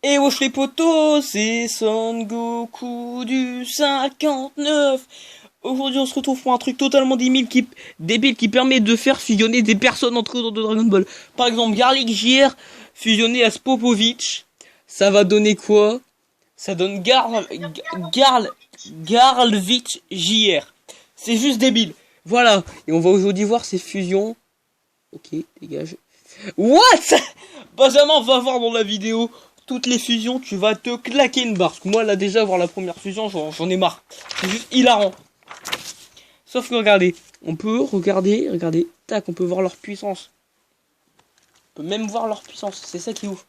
Et wesh les potos, c'est Son Goku du 59. Aujourd'hui on se retrouve pour un truc totalement débile qui permet de faire fusionner des personnes entre eux dans Dragon Ball. Par exemple Garlic JR fusionné à Spopovich. Ça va donner quoi? Ça donne Garlvich JR. C'est juste débile. Voilà. Et on va aujourd'hui voir ces fusions. Ok, dégage. What? Benjamin va voir dans la vidéo toutes les fusions, tu vas te claquer une barre. Parce que moi là déjà voir la première fusion, j'en ai marre. C'est juste hilarant. Sauf que regardez, on peut regardez, tac, on peut voir leur puissance. On peut même voir leur puissance, c'est ça qui est ouf.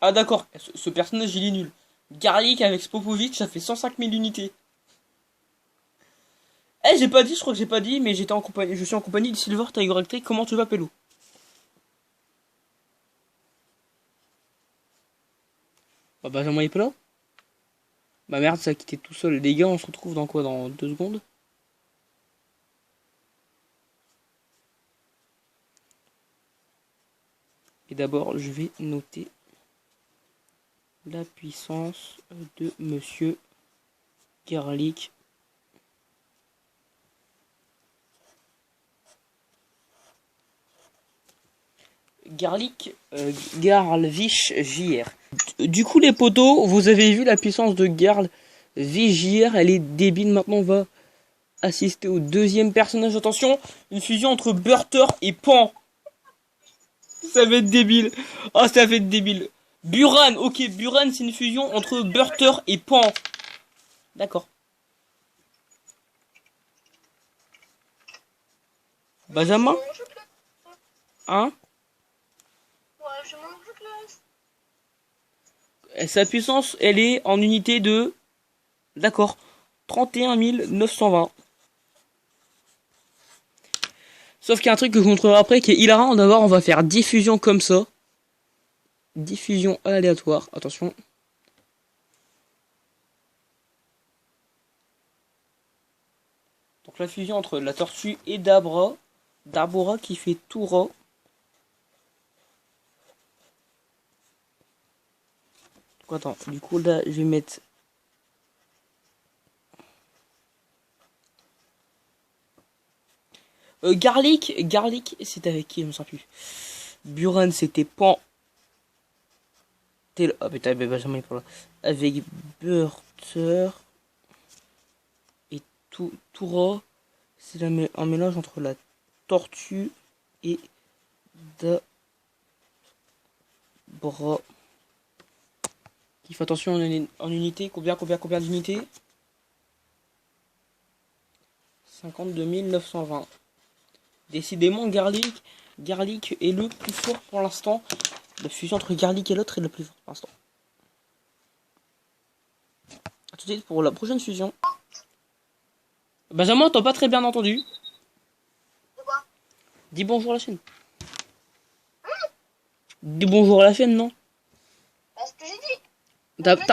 Ah d'accord, ce personnage il est nul. Garlic avec Spopovich, ça fait 105 000 unités. Eh, j'ai pas dit, je crois que j'ai pas dit, mais je suis en compagnie de Silver Tiger Electric. Comment tu vas, Pelou? Bah, Benjamin est pas là? Bah merde, ça a quitté tout seul. Les gars, on se retrouve dans quoi? Dans 2 secondes? Et d'abord, je vais noter la puissance de Monsieur Garlic. Garlvich JR. Du coup, les potos, vous avez vu la puissance de Garlvich JR, elle est débile. Maintenant, on va assister au deuxième personnage. Attention, une fusion entre Burter et Pan. Ça va être débile. Ah, ça va être débile. Buran, ok, Buran, c'est une fusion entre Burter et Pan. D'accord. Benjamin? Hein? Et sa puissance, elle est en unité de... D'accord. 31 920. Sauf qu'il y a un truc que je vous montrerai après qui est hilarant. D'abord, on va faire 10 fusions comme ça. 10 fusions aléatoires. Attention. Donc la fusion entre la tortue et Dabra. Dabura qui fait Toura. Donc attends, du coup là, je vais mettre... Garlic, c'était avec qui? Je me sens plus. Buran, c'était Pan. Ah putain, Benjamin est pas là. Avec Burter et Toura. C'est un mélange entre la tortue et Dabra. Qui fait attention en unité. Combien d'unités? 52 920. Décidément, Garlic est le plus fort pour l'instant. La fusion entre Garlic et l'autre est le plus fort pour l'instant. A tout de suite pour la prochaine fusion. Benjamin, t'as pas très bien entendu. Dis bonjour à la chaîne. Dis bonjour à la chaîne, non? Parce que j'ai dit.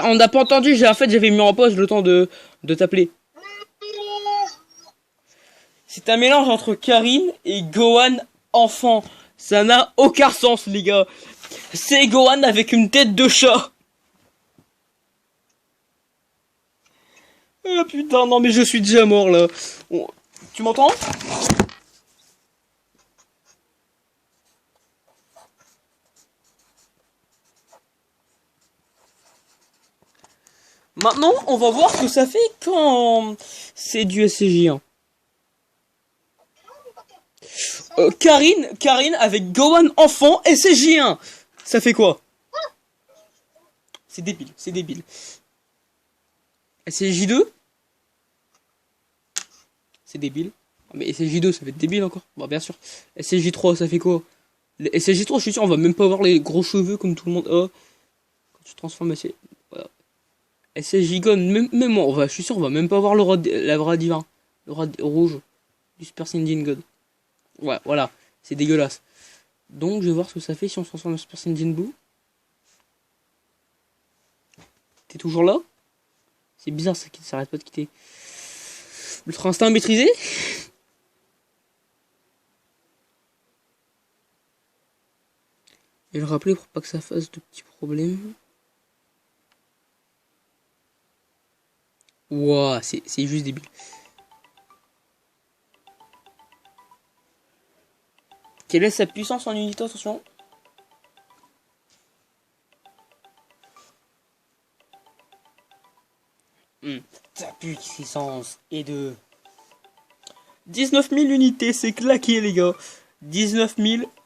On n'a pas entendu, j'avais mis en pause le temps de t'appeler. C'est un mélange entre Karine et Gohan enfant. Ça n'a aucun sens, les gars. C'est Gohan avec une tête de chat. Ah putain, non mais je suis déjà mort là. Tu m'entends? Maintenant, on va voir ce que ça fait quand c'est du SCJ1. Karine avec Gohan enfant SCJ1. Ça fait quoi? C'est débile. SCJ2? C'est débile. Mais SCJ2, ça fait débile encore. Bah bien sûr. SCJ3, ça fait quoi? SCJ3, je suis sûr, on va même pas avoir les gros cheveux comme tout le monde a. Quand tu transformes SCJ... Voilà. SCJ Gon, même moi, je suis sûr, on va même pas avoir la bras divin. Le roi rouge du Super Saiyan God. Ouais, voilà. C'est dégueulasse. Donc, je vais voir ce que ça fait si on se transforme en Super Saiyan Blue. T'es toujours là? C'est bizarre, ça s'arrête pas de quitter. L'ultra instinct maîtrisé? Et le rappeler pour pas que ça fasse de petits problèmes. Ouah, c'est juste débile. Quelle est sa puissance en unité, attention? Sa puissance est de 19 000 unités, c'est claqué les gars. 19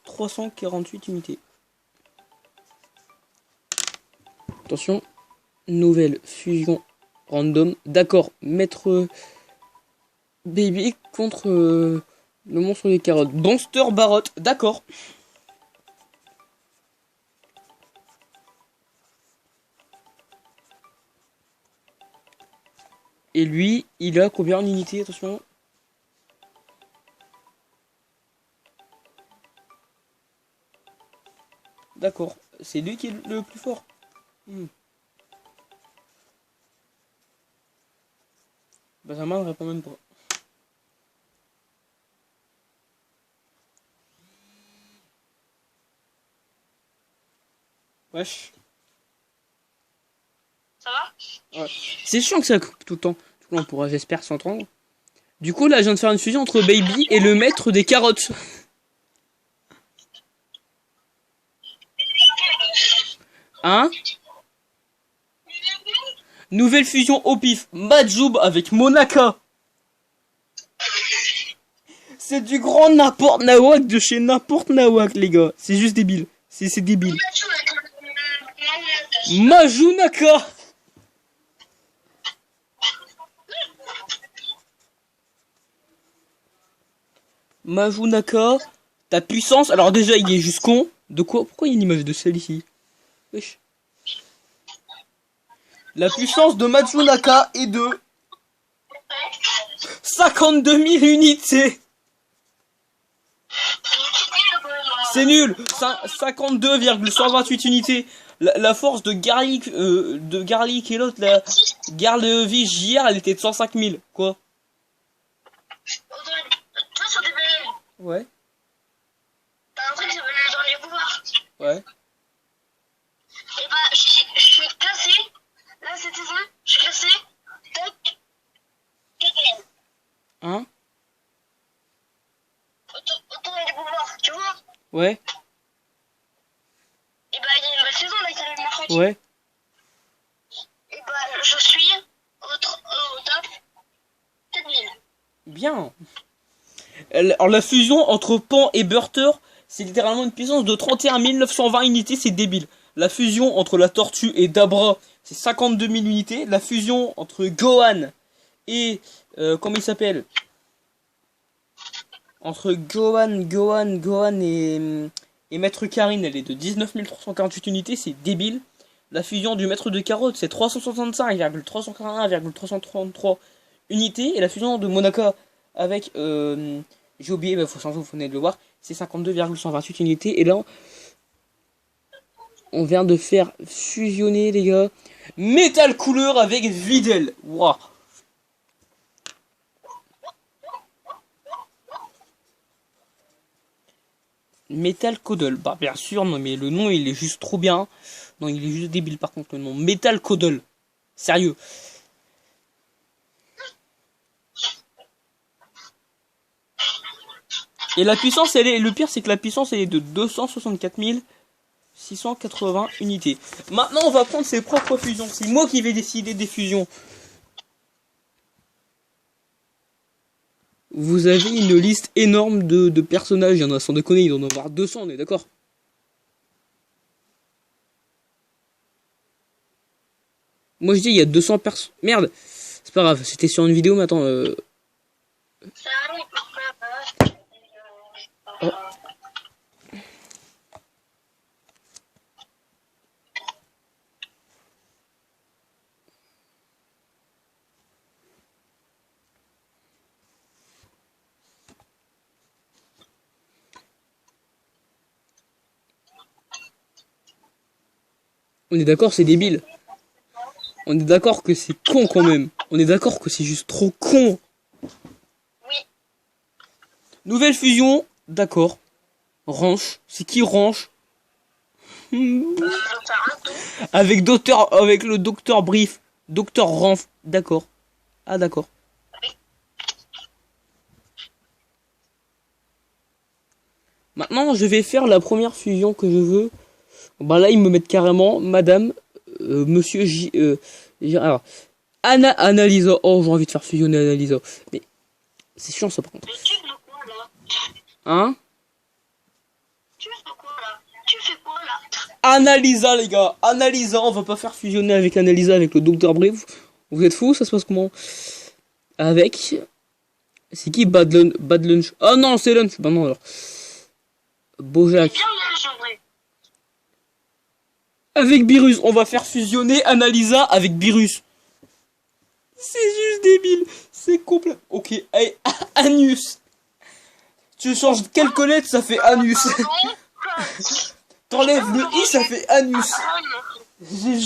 348 unités. Attention, nouvelle fusion random. D'accord, Maître Baby contre le monstre des carottes. Monster Barotte, d'accord. Et lui, il a combien en unité? Attention. D'accord, c'est lui qui est le plus fort. Benjamin ne répond même pas. Wesh. Ça va? Ouais. C'est chiant que ça coupe tout le temps. Du coup, on pourra, j'espère, s'entendre. Du coup, là, je viens de faire une fusion entre Baby et le maître des carottes. Hein? Nouvelle fusion au pif. Majoub avec Monaka. C'est du grand n'importe nawak de chez n'importe nawak, les gars. C'est juste débile. C'est débile. Majunaka. Majunaka. Ta puissance. Alors déjà, il est juste con. De quoi? Pourquoi il y a une image de celle ici? Wesh. La puissance de Majunaka est de 52 000 unités. C'est nul. 52,128 unités. La force de Garlic et l'autre, la Garlevis JR, elle était de 105 000. Quoi? Toi, sur des BL, Ouais. t'as un truc qui s'appelle le dernier pouvoir. Ouais. Et bah, je suis classé. Là, c'était ça. Je suis classé. Top 4. Hein? Autour des pouvoirs, tu vois? Ouais. Et bah, il y a une nouvelle saison là qui arrive mercredi. Ouais. Et bah, je suis au top 4000. Bien. Alors la fusion entre Pan et Burter, c'est littéralement une puissance de 31 920 unités, c'est débile. La fusion entre la Tortue et Dabra, c'est 52 000 unités. La fusion entre Gohan et... comment il s'appelle? Entre Gohan et Maître Karine, elle est de 19 348 unités, c'est débile. La fusion du Maître de Carotte, c'est 365,341,333 unités. Et la fusion de Monaka avec... j'ai oublié, mais faut changer, vous venez de le voir. C'est 52,128 unités. Et là, on vient de faire fusionner, les gars, Metal Couleur avec Videl. Waouh. Metal Coddle. Bah, bien sûr, non, mais le nom, il est juste trop bien. Non, il est juste débile, par contre, le nom. Metal Coddle. Sérieux. Et la puissance, elle est... Le pire, c'est que la puissance, elle est de 264 680 unités. Maintenant, on va prendre ses propres fusions. C'est moi qui vais décider des fusions. Vous avez une liste énorme de personnages. Il y en a, sans déconner, il doit en avoir 200, on est d'accord? Moi, je dis, il y a 200 personnes. Merde. C'est pas grave, c'était sur une vidéo, mais attends... Oh. On est d'accord, c'est débile. On est d'accord que c'est con quand même. On est d'accord que c'est juste trop con. Oui. Nouvelle fusion, d'accord. Ranch, c'est qui Ranch? faire un tour. Avec le docteur Brief. Docteur Ranf. D'accord. Ah, d'accord. Maintenant, je vais faire la première fusion que je veux. Bah là, ils me mettent carrément Madame, Monsieur J. Alors, Annalisa. Oh, j'ai envie de faire fusionner Annalisa. Mais c'est chiant ça par contre. Mais tu fais quoi là? Hein? Tu fais quoi là? Tu fais quoi là? Annalisa, les gars. Annalisa, on va pas faire fusionner avec Annalisa, avec le docteur Brief. Vous êtes fous? Ça se passe comment? Avec. C'est qui Bad Lunch? Ah non, c'est Lunch. Bah non alors. Bojack. Bien là, en vrai. Avec Birus, on va faire fusionner Annalisa avec Birus. C'est juste débile. C'est complet. Ok, allez, Anus. Tu changes quelques lettres, ça fait Anus. T'enlèves le I, ça fait Anus. J'ai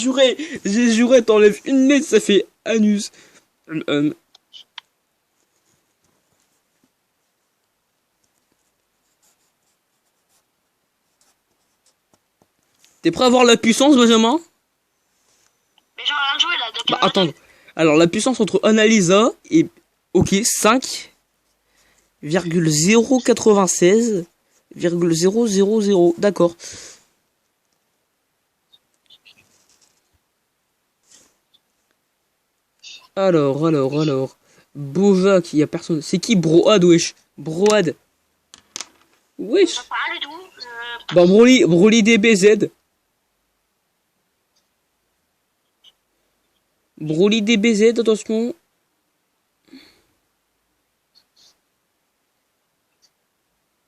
juré, t'enlèves une lettre, ça fait Anus. T'es prêt à voir la puissance, Benjamin? Mais j'ai rien joué là. Bah attends. Alors la puissance entre Annalisa et... Ok, 5,096,000. D'accord. Alors. Bojack, il y a personne. C'est qui Broad, wesh? Broad. Wesh. Pas du tout. Bah Broly DBZ. Broly DBZ, attention.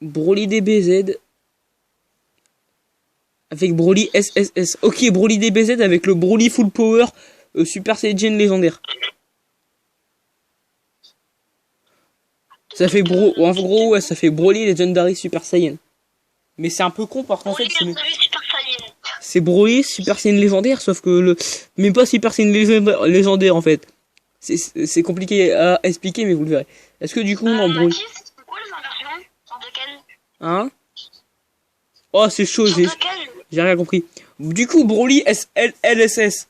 Broly DBZ. Avec Broly SSS. Ok, Broly DBZ avec le Broly Full Power Super Saiyan légendaire. Ça fait en gros, ouais, ça fait Broly Legendary Super Saiyan. Mais c'est un peu con parce qu'en fait, c'est Broly Super Saiyan légendaire, sauf que même pas Super Saiyan légendaire en fait. C'est compliqué à expliquer, mais vous le verrez. Est-ce que du coup, on Broly... C'est quoi les inversions? Sans lequel? Hein? Oh, c'est chaud, j'ai rien compris. Du coup, Broly LSS.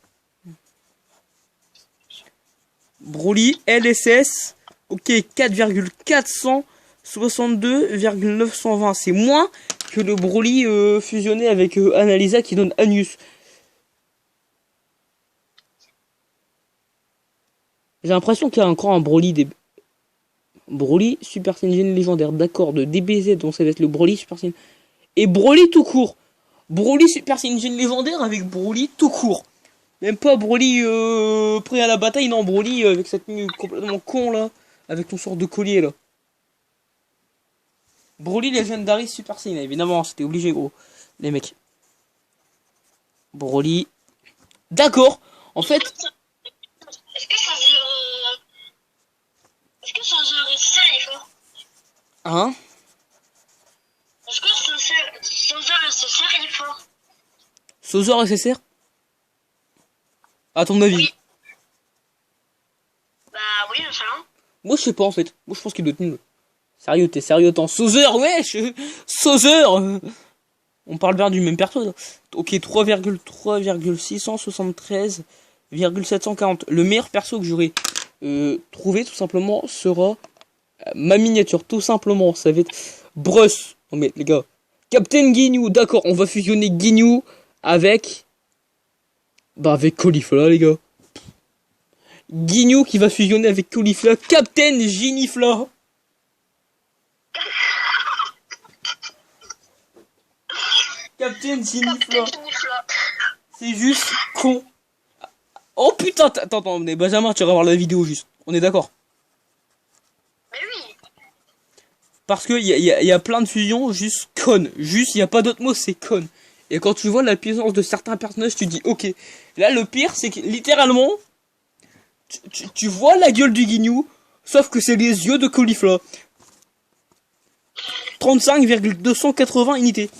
Broly LSS. Ok, 4,462,920. C'est moins que le Broly fusionné avec Annalisa qui donne Anus. J'ai l'impression qu'il y a encore un Broly Broly Super Saiyan légendaire, d'accord, de DBZ, donc ça va être le Broly Super Saiyan. Et Broly tout court. Broly Super Saiyan légendaire avec Broly tout court. Même pas Broly prêt à la bataille, non, Broly avec cette tenue complètement con là, avec ton sort de collier là. Broly Legendary Super Saiyan, évidemment, c'était obligé gros, les mecs. Broly. D'accord, en fait... Est-ce que ça se réussit il faut? Hein? Est-ce que Sauzer SSR il faut? Sauzer SSR? À ton avis? Oui. Bah oui, je sais pas. Moi je sais pas en fait. Moi je pense qu'il doit être nul. Sérieux, t'es sérieux? Attends, Sauzer, wesh! Sauzer! On parle bien du même perso. Ok, 3,673,740. Le meilleur perso que j'aurais trouvé tout simplement sera ma miniature. Tout simplement, ça va être Bruss. Non mais les gars. Captain Ginyu, d'accord, on va fusionner Ginyu avec... Bah avec Caulifla les gars. Ginyu qui va fusionner avec Caulifla. Captain Ginifla. Captain Ginifla. C'est juste con. Oh putain, attends, mais Benjamin, tu vas voir la vidéo juste. On est d'accord? Mais oui. Parce que y a plein de fusions juste connes. Juste, il n'y a pas d'autre mot, c'est conne. Et quand tu vois la puissance de certains personnages, tu dis ok. Là, le pire, c'est que littéralement, tu vois la gueule du Ginyu, sauf que c'est les yeux de Caulifla. 35,280 unités.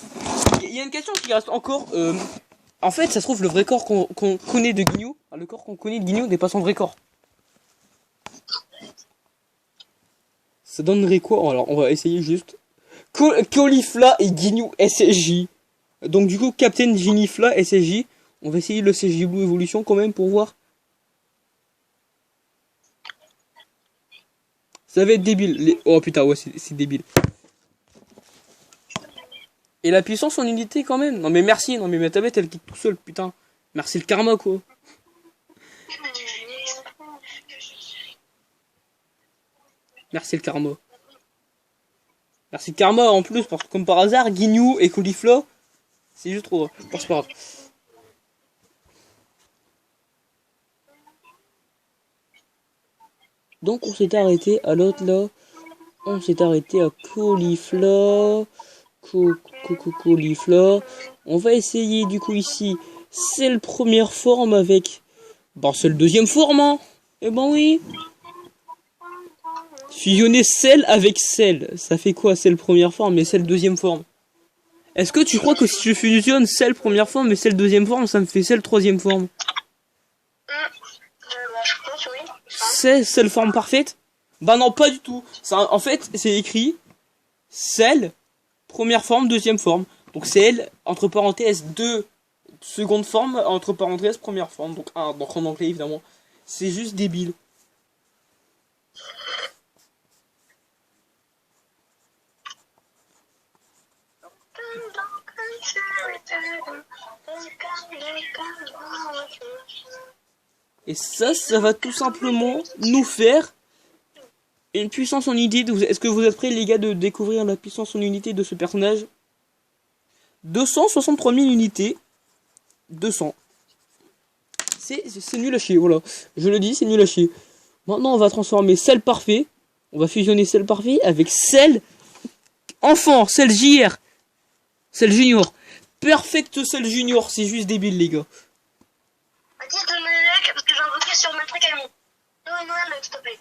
Il y a une question qui reste encore. En fait, ça se trouve, le vrai corps qu'on connaît de Ginyu, le corps qu'on connaît de Ginyu n'est pas son vrai corps. Ça donnerait quoi? Alors, on va essayer juste. Caulifla et Ginyu SSJ. Donc du coup, Captain Ginifla SSJ. On va essayer le CJ Blue Evolution quand même pour voir. Ça va être débile. Oh putain, ouais, c'est débile. Et la puissance en unité quand même. Non mais merci, non mais ma tablette elle quitte tout seul, putain. Merci le karma quoi. Merci le karma. Merci le karma en plus, parce que comme par hasard, Guignou et Caulifla, c'est juste trop. Bon, c'est pas grave. Donc on s'est arrêté à l'autre là. On s'est arrêté à Caulifla. Caulifla. On va essayer du coup ici. C'est la première forme avec. Bon, c'est le deuxième forme, hein. Eh ben oui. Fusionner sel avec sel. Ça fait quoi, sel première forme et sel deuxième forme? Est-ce que tu crois que si je fusionne sel première forme et sel deuxième forme, ça me fait sel troisième forme? Je pense, oui. C'est sel forme parfaite? Bah non, pas du tout. Ça, en fait, c'est écrit sel première forme, deuxième forme. Donc c'est L, entre parenthèses, 2 seconde forme, entre parenthèses, première forme. Donc 1, donc en anglais évidemment. C'est juste débile. Et ça va tout simplement nous faire une puissance en unité. Est-ce que vous êtes prêts les gars de découvrir la puissance en unité de ce personnage? 263 000 unités. 200. C'est nul à chier, voilà. Je le dis, c'est nul à chier. Maintenant, on va transformer sel parfait. On va fusionner sel parfait avec sel enfant, sel JR. Sel junior. Perfect sel junior, c'est juste débile, les gars. Mathis, donne-moi le like parce que j'ai invoqué sur ma truc ami. Donne-moi le like, s'il te plaît.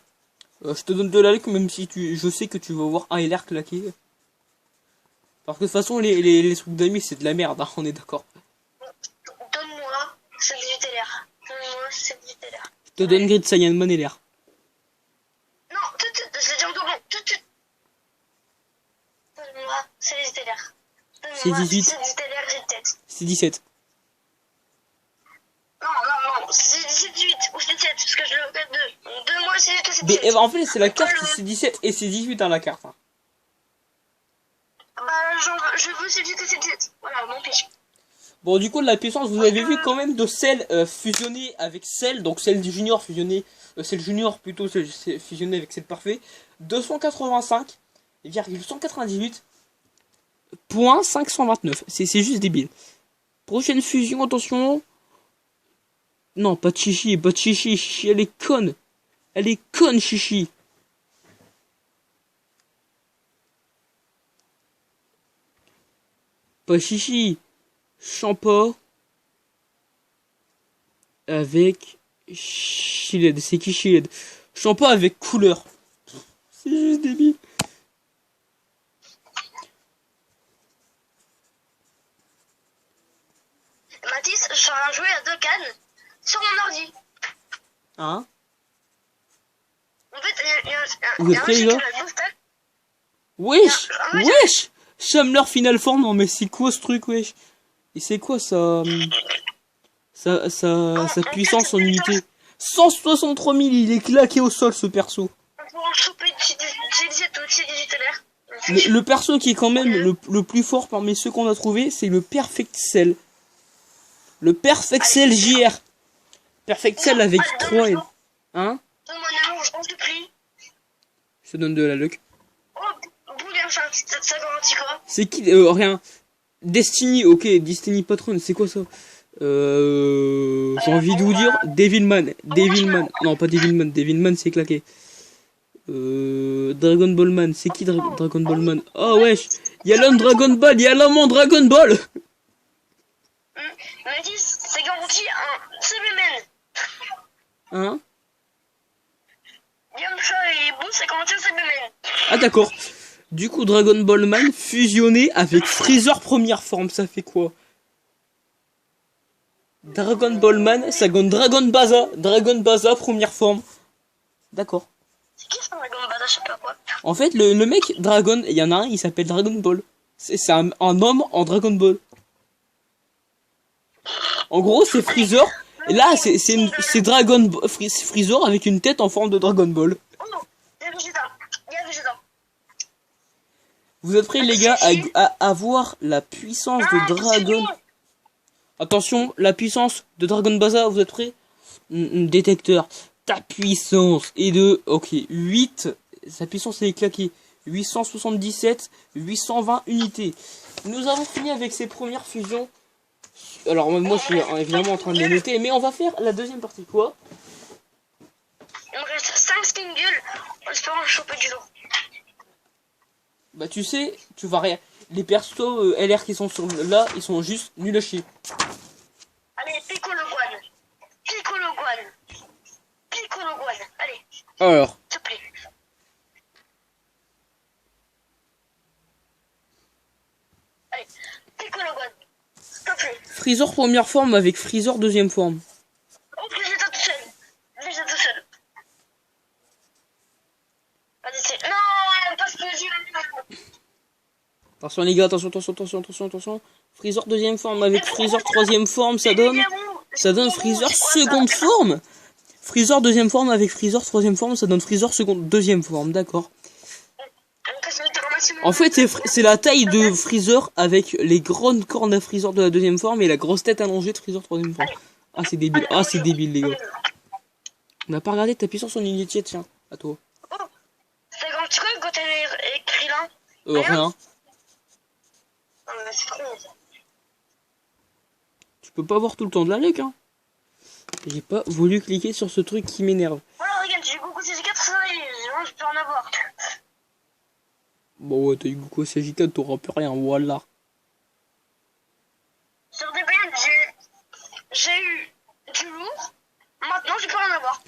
Je te donne de la like, même si je sais que tu vas voir un LR claquer. Parce que de toute façon, les trucs d'amis, c'est de la merde, hein, on est d'accord. Donne-moi 78 LR. Donne-moi 78 LR. Je te donne Grid Saiyanman LR. Non, tout de suite, je l'ai dit en doublon, tout de suite. Donne-moi 78 LR. C'est 18. 78 LR, j'ai tête. C'est 17. Non, c'est 18 ou c'est 17 parce que je le répète 2. Donc 2 mois, c'est 18 ou c'est Mais 17. en fait, c'est la carte, c'est 17 et c'est 18 dans la carte. Hein. Bah, je veux c'est 18 et c'est 17. Voilà, mon pitch. Bon, du coup, la puissance, vous avez vu quand même de sel fusionné avec sel, donc sel du junior fusionné, sel junior plutôt, c'est fusionné avec sel parfait, 285,198.529. C'est juste débile. Prochaine fusion, attention. Non, pas de Chichi, pas de Chichi, Chichi, elle est conne. Elle est conne, Chichi. Pas Chichi. Champa avec Shielded. C'est qui Shielded? Champa avec couleur. C'est juste débile. Mathis, je fais un jeu à 2 cannes sur mon ordi. Hein? En fait, il y a Vous êtes prêts, les gars? Wesh! Wesh! Sumler Final Form, non mais c'est quoi ce truc, wesh? Et c'est quoi ça? Sa puissance en unité? 163 000, il est claqué au sol ce perso. Le perso qui est quand même le plus fort parmi ceux qu'on a trouvé, c'est le Perfect Cell. Le Perfect Cell JR. Perfect Cell avec 3 L. Hein? Je te donne de la luck. C'est qui? Rien. Destiny, ok, Destiny Patron, c'est quoi ça? J'ai envie de vous dire Devilman. Devilman. Non, pas Devilman. Devilman, c'est claqué. Dragon Ball Man. C'est qui Dragon Ball Man? Oh wesh. Y'a l'homme Dragon Ball. Y'a l'homme en Dragon Ball. Mathis, c'est garanti un Cyberman. Hein? Yamcha et Boo, c'est garanti un Cyberman. Ah d'accord. Du coup, Dragon Ball Man fusionné avec Freezer première forme, ça fait quoi? Dragon Ball Man, ça donne Dragon Baza première forme. D'accord. C'est qui ce Dragon Baza, je sais pas quoi. En fait, le mec Dragon, il y en a un, il s'appelle Dragon Ball. C'est un homme en Dragon Ball. En gros, c'est Freezer. Et là, c'est Freezer avec une tête en forme de Dragon Ball. Oh, il y a Vegeta. Il y a Vegeta. Vous êtes prêts, les gars, à voir la puissance de Dragon... Attention, la puissance de Dragon Baza, vous êtes prêts? Détecteur. Ta puissance est de... Ok, 8. Sa puissance est claquée. 877, 820 unités. Nous avons fini avec ces premières fusions. Alors moi je suis évidemment en train de les noter, mais on va faire la deuxième partie. Quoi? Il me reste 5 stingles en espérant choper du lot. Bah tu sais, tu vas rien. Les persos LR qui sont sur là, ils sont juste nuls à chier. Allez, Piccolo Guan. Piccolo Guan. Piccolo Guan. Allez, Alors, s'il te plaît. Allez, Piccolo Guan. S'il te plaît. Freezer première forme avec Freezer deuxième forme. Oh, Vegeta tout seul. Vegeta tout seul. Vas-y, c'est... Non, parce que j'ai... Attention les gars, attention. Freezer deuxième forme avec Freezer troisième forme, ça donne Freezer seconde forme. Freezer deuxième forme avec Freezer troisième forme, ça donne Freezer deuxième forme, d'accord. En fait, c'est la taille de Freezer avec les grandes cornes à Freezer de la deuxième forme et la grosse tête allongée de Freezer troisième forme. Ah, c'est débile. Ah, c'est débile, les gars. On n'a pas regardé ta puissance en unité, tiens, à toi. Oh, c'est grand petit quoi quand t'as écrit là? Rien. Non, mais c'est trop. Tu peux pas voir tout le temps de la lec, hein. J'ai pas voulu cliquer sur ce truc qui m'énerve. Voilà, regarde, j'ai beaucoup CG4, ça y est, moi je peux en avoir. Bon, ouais, t'as eu Goku CJ4, t'auras plus rien, voilà. Sur des BN, j'ai eu du lourd, maintenant je peux en avoir.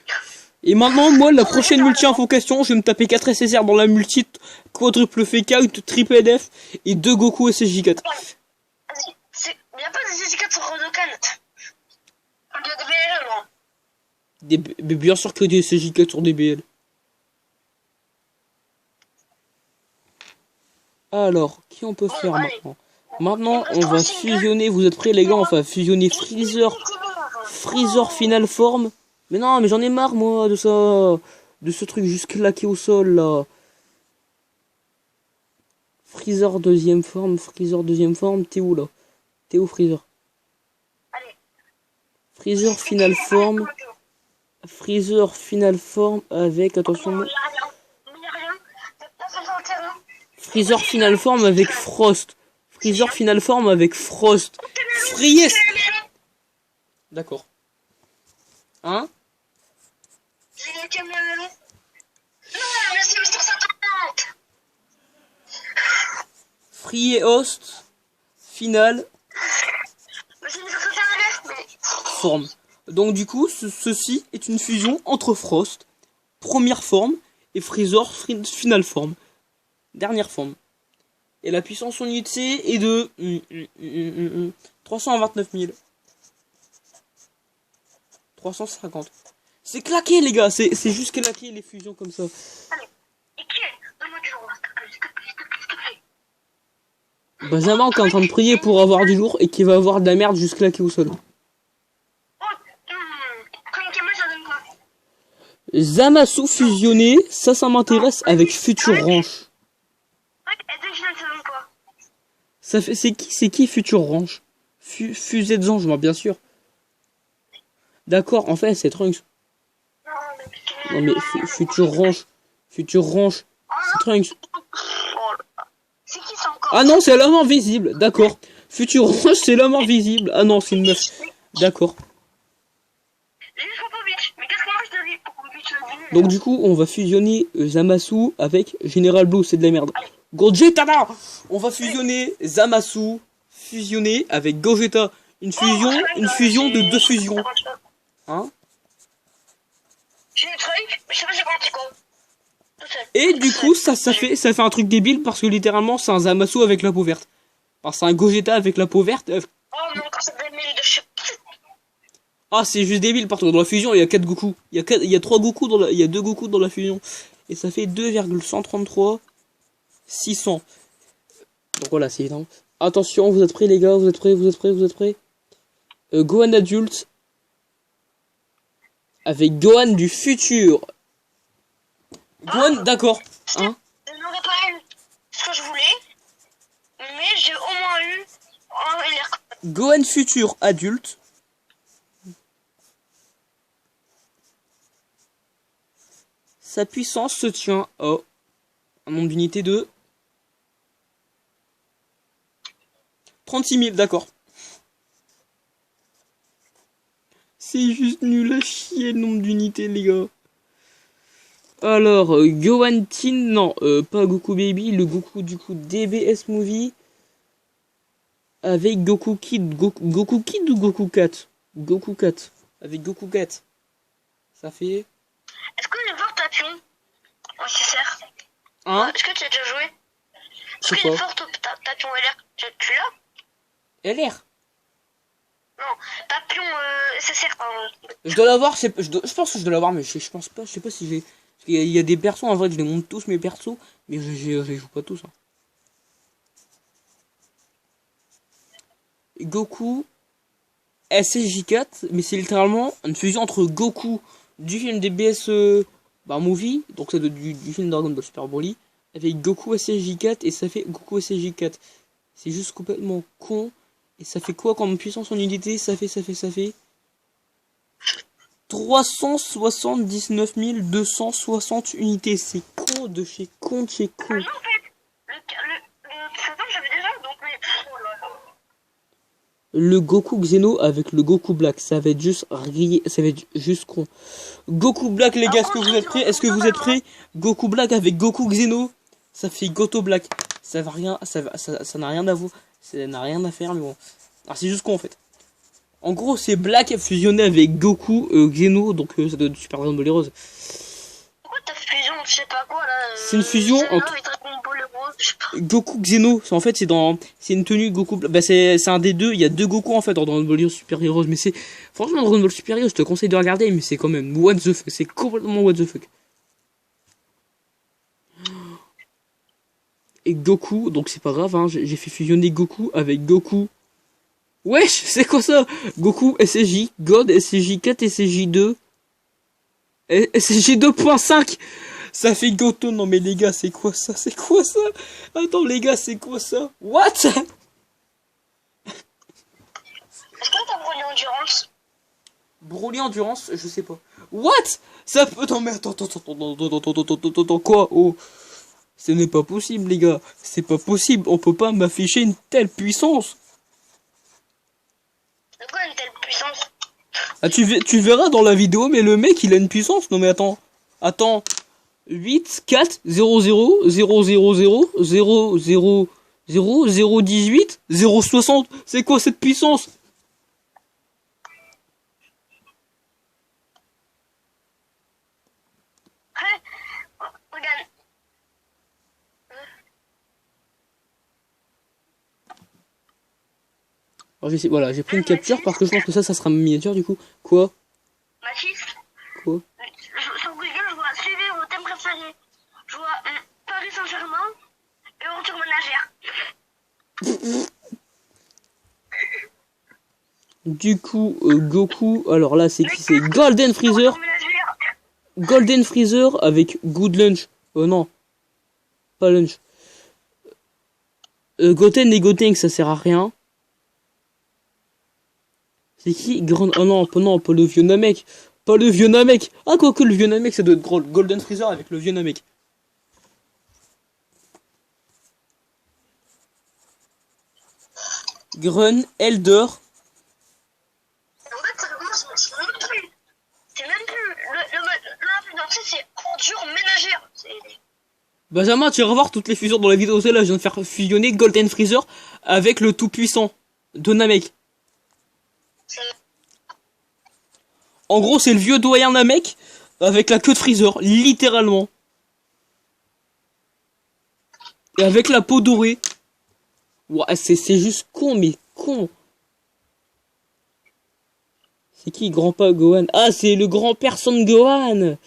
Et maintenant, moi, la prochaine multi-invocation, je vais me taper 4 SSR dans la multi, quadruple FK, une triple LF et 2 Goku SSJ4. Vas-y, y'a pas de CG4 sur Rodokan. Il y a des BL, moi. Mais bien sûr que des SSJ4 sur DBL. Alors, qui on peut faire maintenant? Maintenant, on va fusionner, vous êtes prêts les gars? On va fusionner Freezer Final Form. Mais non, mais j'en ai marre moi de ça. De ce truc juste claqué au sol là. Freezer deuxième forme, t'es où là? T'es où Freezer? Freezer Final Form. Freezer Final Form avec, attention. Freezer Final Form avec Frost. Freezer Final Form avec Frost. Freeze. D'accord. Hein? J'ai le camion melon. Non, mais c'est Mister 50. Free et Host. Final. Mais c'est Mister 50, mais... Forme. Donc du coup, ceci est une fusion entre Frost, première forme, et Freezer Final Form, dernière forme. Et la puissance en unité est de 329 000. 350. C'est claqué les gars, c'est juste claqué les fusions comme ça. Allez, et qui est? Donne-moi du lourd, s'il te plaît. Benjamin qui est en train de prier pour avoir du lourd et qui va avoir de la merde juste claqué au sol. Zamasu fusionné, ça m'intéresse avec Future Ranch. Ça fait, c'est qui Future Ranch? Fusée de Zange, moi bien sûr. D'accord, en fait c'est Trunks. Non mais Future Ranch, c'est Trunks. Ah non, c'est l'homme invisible, d'accord. Future Ranch, c'est l'homme invisible. Ah non, c'est une meuf. D'accord. Donc du coup, on va fusionner Zamasu avec General Blue, c'est de la merde. Gogeta, on va fusionner Zamasu, fusionner avec Gogeta. Une fusion de deux fusions. Hein? Et du coup, ça fait un truc débile parce que littéralement, c'est un Zamasu avec la peau verte. Enfin, c'est un Gogeta avec la peau verte. Ah, c'est juste débile parce que dans la fusion, il y a 4 Goku. Il y a 3 Goku il y a 2 Goku dans la fusion. Et ça fait 2,133 600. Donc voilà, c'est énorme. Attention, vous êtes prêts les gars? Vous êtes prêts? Gohan adulte avec Gohan du futur. Gohan, d'accord. Hein? Je n'aurais pas eu ce que je voulais, mais j'ai au moins eu un LR. Gohan futur adulte. Sa puissance se tient à un nombre d'unités de 36 000, d'accord. C'est juste nul à chier le nombre d'unités, les gars. Alors, Gohan Teen, non, pas Goku Baby, le Goku du coup DBS Movie. Avec Goku Kid. Goku Kid ou Goku Cat? Goku Cat. Avec Goku Cat. Ça fait... Est-ce que les forts Tapion aussi sert? Hein? Est-ce que tu as déjà joué? Est-ce C'est que quoi? les forts Tapion LR, tu l'as? LR. Non, Tapion SSR, pardon. Je dois l'avoir, je pense que je dois l'avoir, mais je pense pas, je sais pas si j'ai... Parce qu'il y a des persos, en vrai, je les monte tous mes persos, mais je les joue pas tous. Hein. Goku SSJ4, mais c'est littéralement une fusion entre Goku du film DBS Movie, donc c'est du film Dragon Ball Super Broly, avec Goku SSJ4 et ça fait Goku SSJ4. C'est juste complètement con. Et ça fait quoi comme puissance en unité? Ça fait 379 260 unités. C'est con de chez con de chez con. Non, en fait, le Tapion, j'avais déjà, donc, mais... Oh là là. Le Goku Xeno avec le Goku Black, ça va être juste ça va être juste con. Goku Black, les gars, est-ce que vous êtes prêts? Est-ce que vous êtes prêts? Goku Black avec Goku Xeno, ça fait Goto Black. Ça va rien, ça n'a rien à vous, ça n'a rien à faire, mais bon. Alors c'est juste con en fait. En gros, c'est Black fusionné avec Goku Xeno, donc ça doit être Super Dragon Ball Heroes. Pourquoi t'as fusion, je sais pas quoi là? C'est une fusion entre Goku Xeno. En fait, c'est une tenue Goku. Bah, c'est un des deux. Il y a deux Goku en fait dans Dragon Ball Super Heroes. Mais c'est franchement Dragon Ball Super Heroes, je te conseille de regarder. Mais c'est quand même what the fuck. C'est complètement what the fuck. Et Goku, donc c'est pas grave. Hein, j'ai fait fusionner Goku avec Goku. Wesh, c'est quoi ça? Goku SSJ, God SSJ 4, SSJ 2, SSJ 2.5. Ça fait Goto. Non mais les gars, c'est quoi ça? C'est quoi ça? Attends les gars, c'est quoi ça? What? Est-ce que t'as Broly Endurance? Broly Endurance, je sais pas. What? Ça peut... Non mais attends, quoi? Oh, ce n'est pas possible les gars. C'est pas possible, on peut pas m'afficher une telle puissance. De quoi une telle puissance? Ah tu verras dans la vidéo, mais le mec il a une puissance. Non mais attends. 8, 4, 0, 0, 0, 0, 0, 0, 0, 0, 0, 18, 0, 60. C'est quoi cette puissance? Regarde. Alors voilà, j'ai pris une capture parce que je pense que ça sera ma miniature du coup. Quoi? Mathis, Quoi? sur Google, je vois suivez vos thèmes préférés. Je vois Paris Saint-Germain et retour ménagère. Du coup, Goku, alors là c'est qui? C'est Golden Freezer. Golden Freezer avec Good Lunch. Oh non, pas Lunch. Goten et Gotenks, ça sert à rien. C'est qui? Grand... Oh non, pas le vieux Namek. Pas le vieux Namek. Ah, quoique le vieux Namek, ça doit être Golden Freezer avec le vieux Namek. Grun, Elder. En fait, c'est même plus. Le mode entier, c'est ordure ménagère. Benjamin, tu vas voir toutes les fusions dans la vidéo. Là, je viens de faire fusionner Golden Freezer avec le tout puissant de Namek. En gros, c'est le vieux doyen Namek avec la queue de Freezer, littéralement. Et avec la peau dorée. Ouais, c'est juste con, mais con. C'est qui grand-père Gohan? Ah, c'est le grand-père Son Gohan.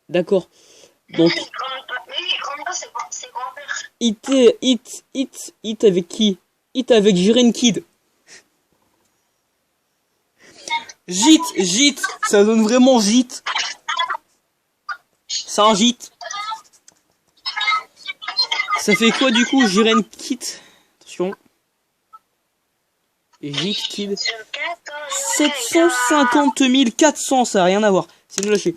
D'accord. Donc, Hit avec qui? Hit avec Jiren Kid. Gîte, ça donne vraiment gîte. C'est un gîte. Ça fait quoi du coup, Jiren Kit? Attention. Gîte Kid. 750 400, ça a rien à voir. C'est nul à chier.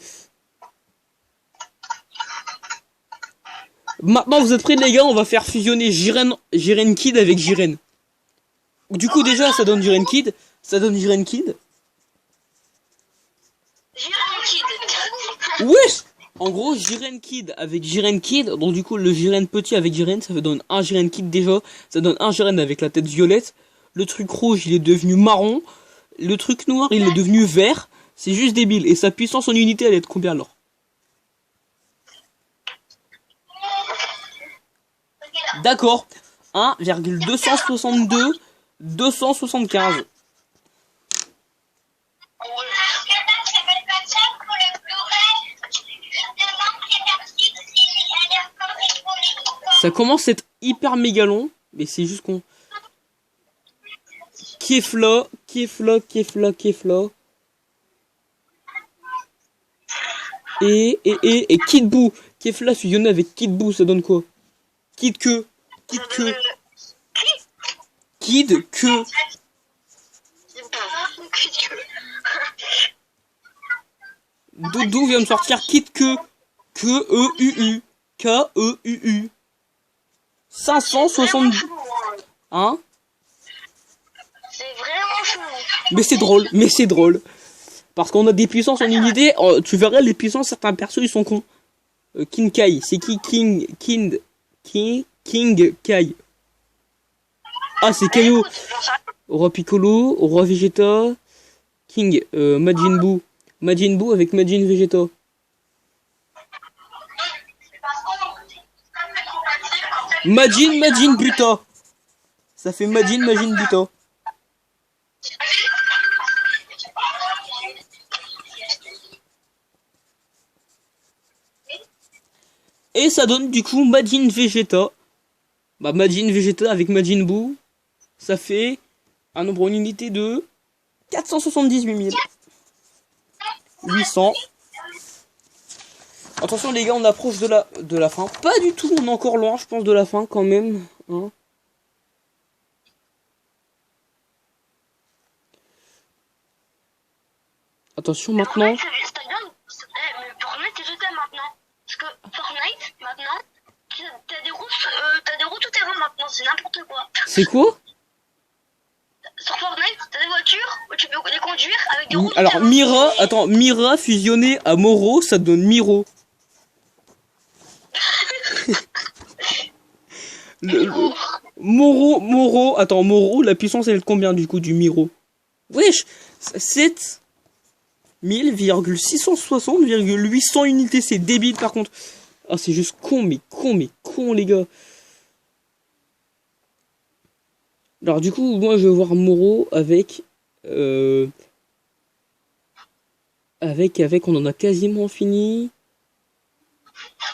Maintenant vous êtes prêts les gars, on va faire fusionner Jiren Kid avec Jiren. Du coup déjà ça donne Jiren Kid. Ça donne Jiren Kid. Wesh. En gros Jiren Kid avec Jiren Kid. Donc du coup le Jiren petit avec Jiren, ça donne un Jiren Kid déjà. Ça donne un Jiren avec la tête violette. Le truc rouge il est devenu marron. Le truc noir il est devenu vert. C'est juste débile. Et sa puissance en unité elle est de combien alors? D'accord. 1,262 275. Ça commence à être hyper méga long, mais c'est juste qu'on... Kefla. Et Kid Buu. Kefla fusionné avec Kid Buu, ça donne quoi? Kid que. D'où vient de sortir Kid que. K-E-U-U. 560. Hein? C'est vraiment chaud. Mais c'est drôle. Parce qu'on a des puissances en unité. Oh, tu verras les puissances, certains persos ils sont cons. King Kai. C'est qui King Kai? Ah, c'est Kaio. Roi Piccolo, Roi Vegeta, King, Majin Buu. Majin Buu avec Majin Vegeta. Majin Buta. Ça fait Majin Buta. Et ça donne du coup Majin Vegeta. Bah Majin Vegeta avec Majin Buu. Ça fait un nombre en unité de 478 800. Attention les gars, on approche de la fin. Pas du tout, on est encore loin, je pense, de la fin quand même. Hein. Attention maintenant. Parce que Fortnite, maintenant, t'as des routes tout terrain maintenant, c'est n'importe quoi. C'est quoi? Sur Fortnite, t'as des voitures où tu peux les conduire avec des routes. Alors Mira fusionné à Moro, ça donne Miro. Moro, attends, Moro, la puissance elle est de combien du coup du Miro? Wesh, 7000,660,800 unités, c'est débile par contre. Ah, c'est juste con les gars. Alors du coup, moi je vais voir Moro avec on en a quasiment fini.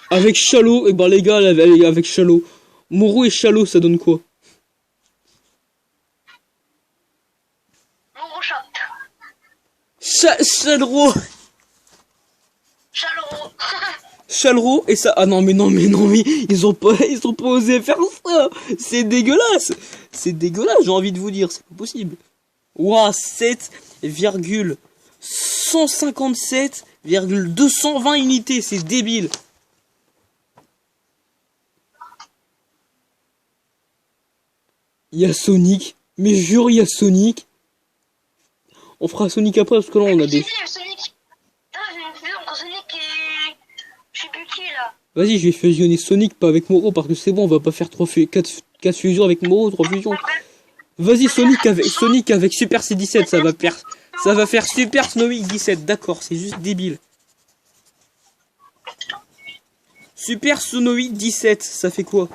Avec Chalot, et ben les gars, avec Chalot. Moro et Chalot, ça donne quoi? Moro Shop. Chalro et ça. Ah non mais ils ont pas osé faire ça. C'est dégueulasse, j'ai envie de vous dire, c'est pas possible. Ouah, 7,157,220 unités, c'est débile. Il y a Sonic, mais jure il y a Sonic. On fera Sonic après parce que là on a des... Vas-y, je vais fusionner Sonic, pas avec Moro, parce que c'est bon, on va pas faire 4 fusions avec Moro, 3 fusions. Vas-y, Sonic avec Super C17, ça va faire Super Sonic 17, d'accord, c'est juste débile. Super Sonic 17, ça fait quoi?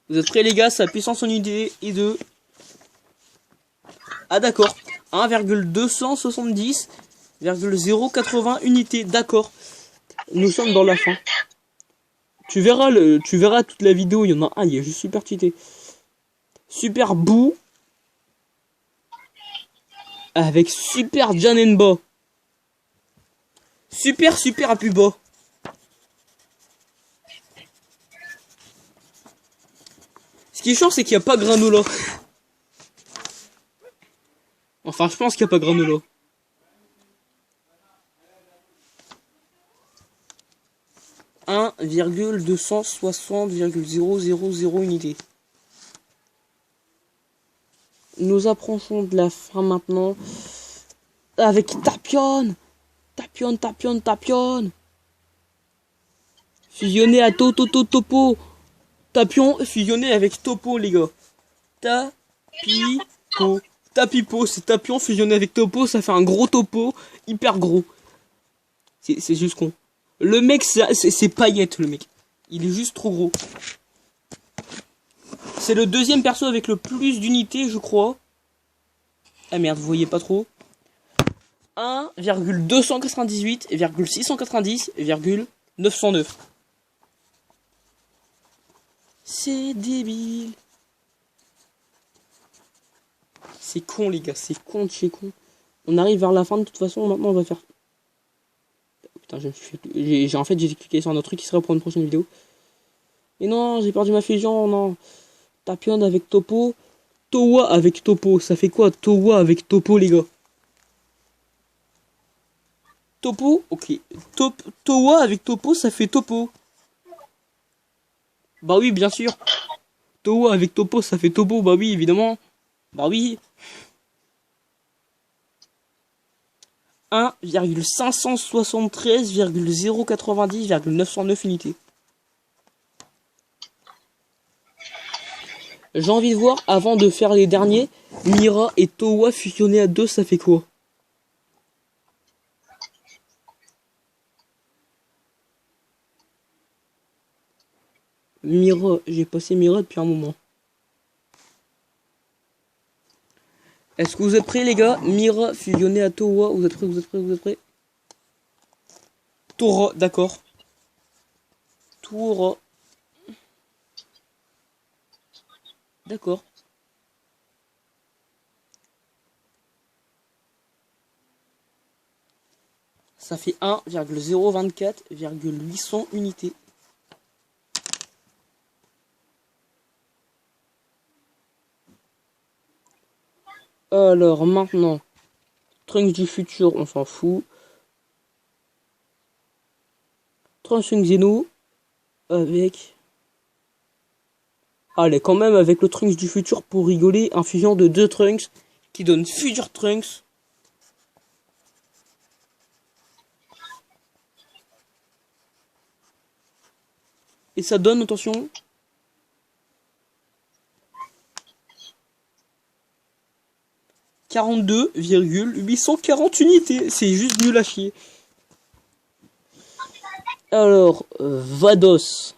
Vous êtes prêts les gars, sa puissance en unité est de... Ah d'accord, 1,270,080 unités, d'accord. Nous sommes dans la fin. Tu verras toute la vidéo, il y en a un, il est juste super cheaté. Super Buu avec Super Janemba. Super à plus bas. Ce qui est chiant, c'est qu'il n'y a pas Granola. Enfin, je pense qu'il n'y a pas Granola. « 1,260,000 unités. Nous approchons de la fin maintenant. Avec Tapion. Tapion. Fusionné à Topo. Tapion fusionné avec Topo, les gars. Tapipo, c'est Tapion fusionné avec Topo, ça fait un gros Topo, hyper gros. C'est juste con. Le mec, c'est paillette, le mec. Il est juste trop gros. C'est le deuxième perso avec le plus d'unités, je crois. Ah merde, vous voyez pas trop. 1,298,690,909. C'est débile. C'est con, les gars, c'est con de chez con. On arrive vers la fin, de toute façon, maintenant on va faire... Putain, en fait, j'ai cliqué sur un autre truc qui serait pour une prochaine vidéo. Et non, j'ai perdu ma fusion, non. Tapion avec Topo. Towa avec Topo, ça fait quoi Towa avec Topo, les gars? Topo, ok. Towa avec Topo, ça fait Topo. Bah oui, bien sûr. Towa avec Topo, ça fait Topo, bah oui, évidemment. Bah oui. 1,573,090,909 unités. J'ai envie de voir, avant de faire les derniers, Mira et Towa fusionnés à 2, ça fait quoi? Mira, j'ai passé Mira depuis un moment. Est-ce que vous êtes prêts, les gars? Mira fusionné à Towa, vous êtes prêts? Tora, d'accord. Tora. D'accord. Ça fait 1,024,800 unités. Alors maintenant, Trunks du futur, on s'en fout. Trunks Xeno avec... Allez, quand même, avec le Trunks du futur pour rigoler, un fusion de 2 Trunks qui donne Future Trunks. Et ça donne, attention... 42,840 unités. C'est juste nul à chier. Alors, Vados.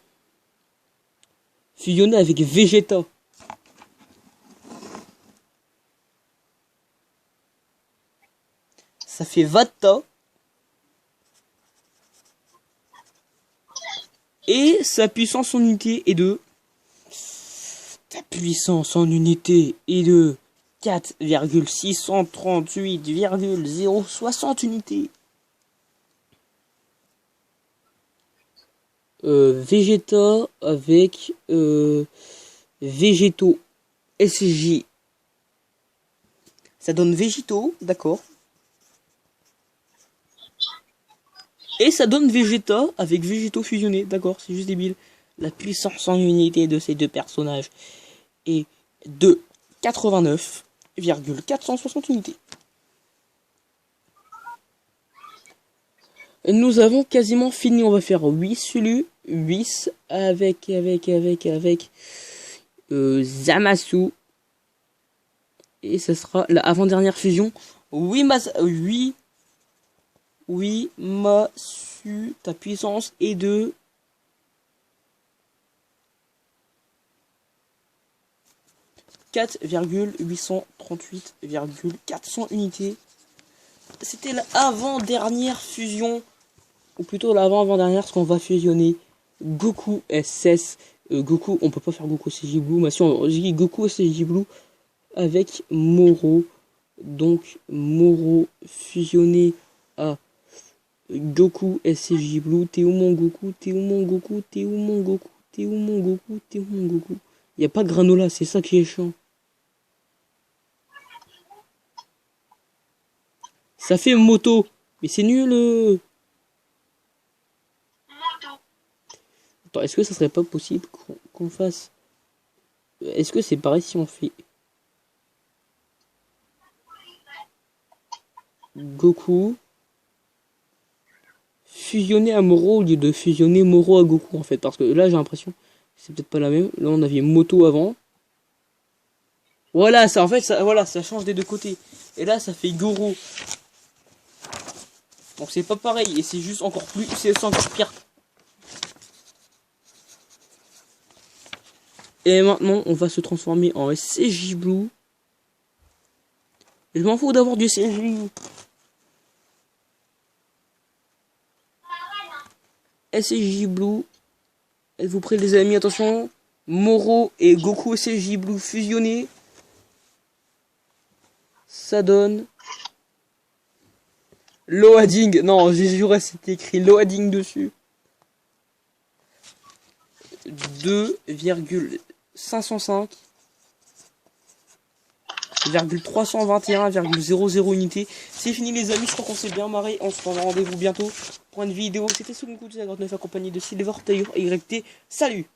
Fusionné avec Vegeta. Ça fait Vata. Et sa puissance en unité est de... Ta puissance en unité est de 4,638,060 unités. Vegeta avec Végéto SJ. Ça donne Végéto, d'accord. Et ça donne Vegeta avec Végéto fusionné, d'accord, c'est juste débile. La puissance en unité de ces deux personnages est de 89,460 unités. Nous avons quasiment fini, on va faire 8 Sulu, 8 avec Zamasu. Et ce sera la avant-dernière fusion. Oui, Masu, ta puissance est de 4,838,400 unités. C'était l'avant-dernière fusion, ou plutôt l'avant-avant-dernière, parce qu'on va fusionner Goku SS. Goku, on peut pas faire Goku SJ Blue, mais si on dit Goku SJ Blue avec Moro, Donc Moro fusionné à Goku SCJ Blue. T'es où mon Goku? T'es où mon Goku? T'es où mon Goku? T'es où mon Goku? T'es où mon Goku? Y a pas de granola, c'est ça qui est chiant. Ça fait moto, mais c'est nul. Moto. Attends, est-ce que ça serait pas possible qu'on fasse... Est-ce que c'est pareil si on fait Goku fusionner à Moro au lieu de fusionner Moro à Goku en fait? Parce que là j'ai l'impression que c'est peut-être pas la même. Là on avait moto avant. Voilà, ça en fait ça, voilà, ça change des deux côtés. Et là ça fait Goro. Donc c'est pas pareil et c'est juste encore plus, c'est encore pire. Et maintenant on va se transformer en SCJ Blue. Je m'en fous d'avoir du CJ. SCJ Blue. Êtes-vous prêts les amis? Attention. Moro et Goku SCJ Blue fusionnés. Ça donne... Loading. Non, j'ai juré c'était écrit loading dessus. 2,505,321,00 unités. C'est fini les amis, je crois qu'on s'est bien marré. On se prend rendez-vous bientôt pour une vidéo. C'était Soukoun 59 accompagné de Silver Taylor YT. Salut!